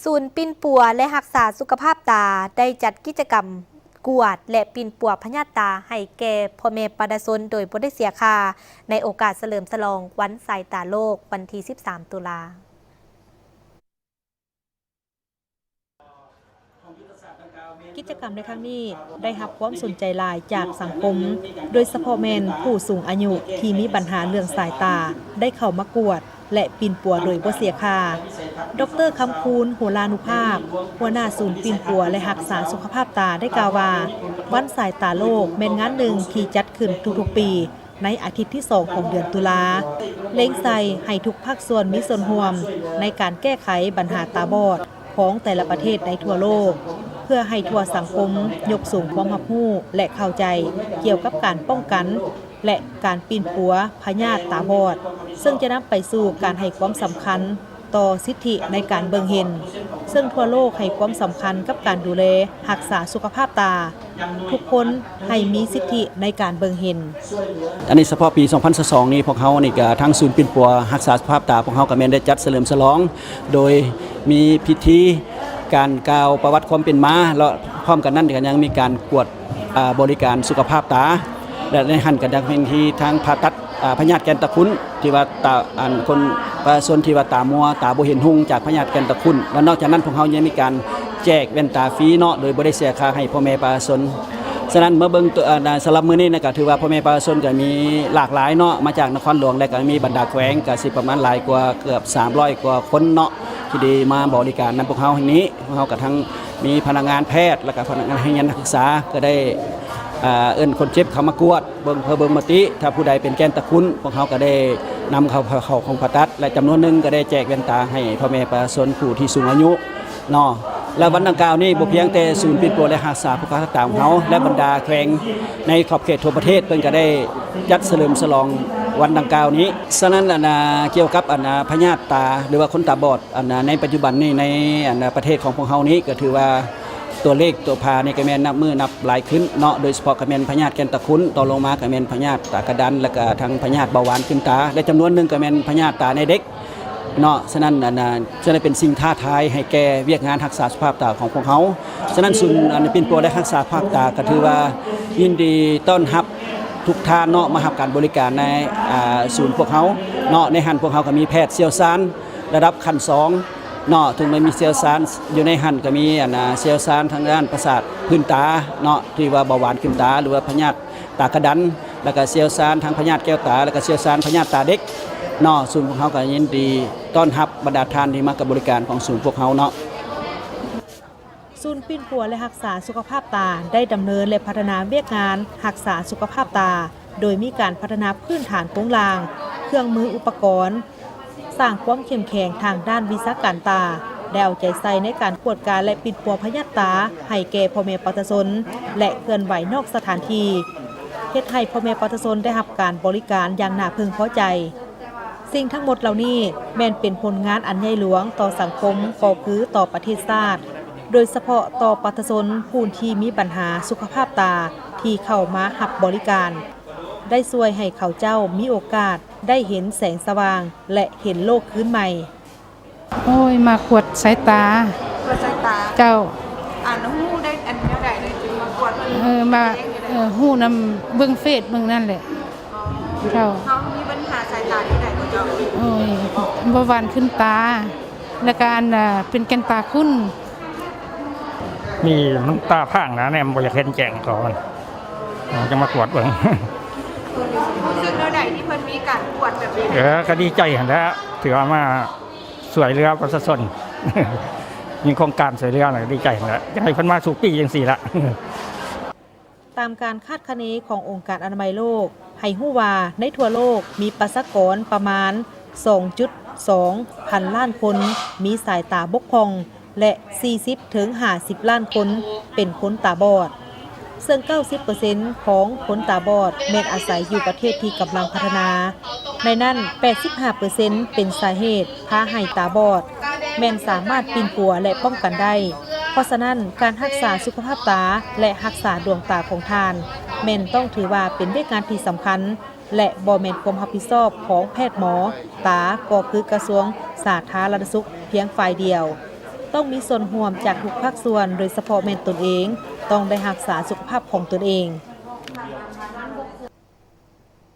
ศูนย์ปิ่นปัวและรักษาสุขภาพตาได้จัดกิจกรรมกวดและปิ่นปัวพญาตาให้แก่พ่อแม่ประชาชนโดยบ่ได้เสียค่าในโอกาสเฉลิมฉลองวันสายตาโลกวันที่ 13 ตุลากิจกรรมในครั้งนี้ได้รับความสนใจหลายจากสังคมโดยเฉพาะแม่นผู้สูงอายุที่มีปัญหาเรื่องสายตาได้เข้ามากวดและปิ่นปัวโดยบ่เสียค่าดร.คำคูณ โหรานุภาพหัวหน้าศูนย์ปิ่นปัวและรักษาสุขภาพตาได้กล่าวว่าวันสายตาโลกเป็นงานหนึ่งที่จัดขึ้นทุกๆปีในอาทิตย์ที่ 2 ของเดือนตุลาเล็งใส่ให้ทุกภาคส่วนมีส่วนร่วมในการแก้ไขปัญหาตาบอดของแต่ละประเทศในทั่วโลกเพื่อให้ทั่วสังคมยกสูงความรับรู้และเข้าใจเกี่ยวกับการป้องกันและการปิ่นปัวพยาธิตาบอดซึ่งจะนำไปสู่การให้ความสำคัญต่อสิทธิในการเบิ่งเห็นซึ่งทั่วโลกให้ความสำคัญกับการดูแลรักษาสุขภาพตาทุกคนให้มีสิทธิในการเบิ่งเห็นอันนี้เฉพาะปี 2022 นี้พวกเขานี่ก็ทั้งศูนย์ปิ่นปัวรักษาสุขภาพตาพวกเขาก็แม่นได้จัดเฉลิมฉลองโดยมีพิธีการกล่าวประวัติความเป็นมาแล้วพร้อมกันนั้นก็ยังมีการกวดบริการสุขภาพตาและในหันกันยังเป็นที่ทางผ่าตัดพยาธิแกนตะคุนที่ว่าตาคนประชาชนที่ว่าตามัวตาบ่เห็นหุ่งจากพยาธิแกนตะคุนและนอกจากนั้นพวกเขายังมีการแจกแว่นตาฟรีเนาะโดยบ่ได้เสียค่าให้พ่อแม่ประชาชนฉะนั้นเมื่อเบิ่งสำหรับมื้อนี้นะก็ถือว่าพ่อแม่ประชาชนก็มีหลากหลายเนาะมาจากนครหลวงและก็มีบรรดาแขวงก็สิประมาณหลายกว่าเกือบ300กว่าคนเนาะที่ได้มาบริการนำพวกเขาแห่งนี้พวกเขาก็ทั้งมีพนักงานแพทย์และก็พนักงานนักศึกษาก็ได้เอิ้นคนเจ็บเข้ามากวดเบิ่งมติถ้าผู้ใดเป็นแกนตะคุนพวกเขาก็ได้นำเข้าของผ่าตัดและจำนวนหนึ่งก็ได้แจกแว่นตาให้พ่อแม่ประชาชนผู้ที่สูงอายุเนาะและวันดังกล่าวนี้บ่เพียงแต่ศูนย์ปิ่นปัวและรักษาสุขภาพตาของเขาและบรรดาแขวงในขอบเขตทั่วประเทศเพิ่นก็ได้จัดเฉลิมฉลองวันดังกล่าวนี้ฉะนั้นเกี่ยวกับพยาธิตาหรือว่าคนตาบอดในปัจจุบันนี้ในประเทศของพวกเฮานี้ก็ถือว่าตัวเลขตัวพานี่ก็แม่นนับมือนับหลายขึ้นเนาะโดยเฉพาะก็แม่นพยาธิแกนตะคุนต่อลงมาก็แม่นพยาธิตากระดันแล้วก็ทั้งพยาธิเบาหวานขึ้นตาและจำนวนนึงก็แม่นพยาธิตาในเด็กเนาะฉะนั้นจะได้เป็นสิ่งท้าทายให้แก่เวียกงานรักษาสุขภาพตาของพวกเขาฉะนั้นศูนย์ปิ่นปัวและรักษาสุขภาพตาก็ถือว่ายินดีต้อนรับทุกท่านเนาะมารับการบริการในศูนย์พวกเขาเนาะในหันพวกเขาก็มีแพทย์เชี่ยวชาญระดับขั้น2เนาะถึงไม่มีเชี่ยวชาญอยู่ในหันก็มีเชี่ยวชาญทางด้านประสาทพื้นตาเนาะที่ว่าเบาหวานขึ้นตาหรือว่าพยาธิตากระดันแล้วก็เชี่ยวชาญทางพยาธิแก้วตาแล้วก็เชี่ยวชาญพยาธิตาเด็กเนาะศูนย์พวกเขาก็ยินดีต้อนรับบรรดาท่านที่มากับบริการของศูนย์พวกเขาเนาะศูนย์ปิ่นปัวและรักษาสุขภาพตาได้ดำเนินและพัฒนาเวียกงานรักษาสุขภาพตาโดยมีการพัฒนาพื้นฐานโครงสร้างเครื่องมืออุปกรณ์สร้างความเข้มแข็งทางด้านวิชาการตาและเอาใจใส่ในการกวดการและปิ่นปัวพยาธิตาให้แก่พ่อแม่ประชาชนและเคลื่อนไหวนอกสถานที่เฮ็ดให้พ่อแม่ประชาชนได้รับการบริการอย่างน่าพึงพอใจสิ่งทั้งหมดเหล่านี้แม่นเป็นผลงานอันใหญ่หลวงต่อสังคมก็คือต่อประเทศชาติโดยเฉพาะต่อประชาชนผู้ที่มีปัญหาสุขภาพตาที่เข้ามารับบริการได้ช่วยให้เขาเจ้ามีโอกาสได้เห็นแสงสว่างและเห็นโลกคืนใหม่โอ้ยมาขวดสายตาเจ้าน้องฮู้ได้อันเท่าใดเลยจึงมากวดมาฮู้นำเบิ่งเฟซเบิ่งนั่นแหละเจ้าเขามีปัญหาสายตาที่ไหนบ่เจ้าโอ้ยเบาหวานขึ้นตาและการเป็นแกนตาคุ้นมีมันตาพังนะเนี่ยมันบ่อยากเห็นแจ้งก่อนจะมากวดเบิ่งซึ่งเท่าใดที่เพิ่นมีการกวดแบบนี้ก็ดีใจหั่นแหละถือว่ามาสวยเรือประชาชนมีโครงการสวยเรือน่ะดีใจหั่นแหละอยากให้เพิ่นมาสู่ปีจังซี่ล่ะตามการคาดคะเนขององค์การอนามัยโลกให้ฮู้ว่าในทั่วโลกมีประชากรประมาณ 2.2 พันล้านคนมีสายตาบกพร่องและ40 ถึง 50 ล้านคนเป็นคนตาบอดซึ่ง 90% ของคนตาบอดแม้นอาศัยอยู่ประเทศที่กำลังพัฒนาในนั้น 85% เป็นสาเหตุพาให้ตาบอดแม้นสามารถปิ่นปัวและป้องกันได้เพราะฉะนั้นการรักษาสุขภาพตาและรักษาดวงตาของท่านแม่นต้องถือว่าเป็นเรื่องงานที่สำคัญและบ่แม่นความรับผิดชอบของแพทย์หมอตาก็คือกระทรวงสาธารณสุขเพียงฝ่ายเดียว ต้องมีส่วนร่วมจากทุกภาคส่วนโดยเฉพาะแม่นตนเองต้องได้รักษาสุขภาพของตนเอง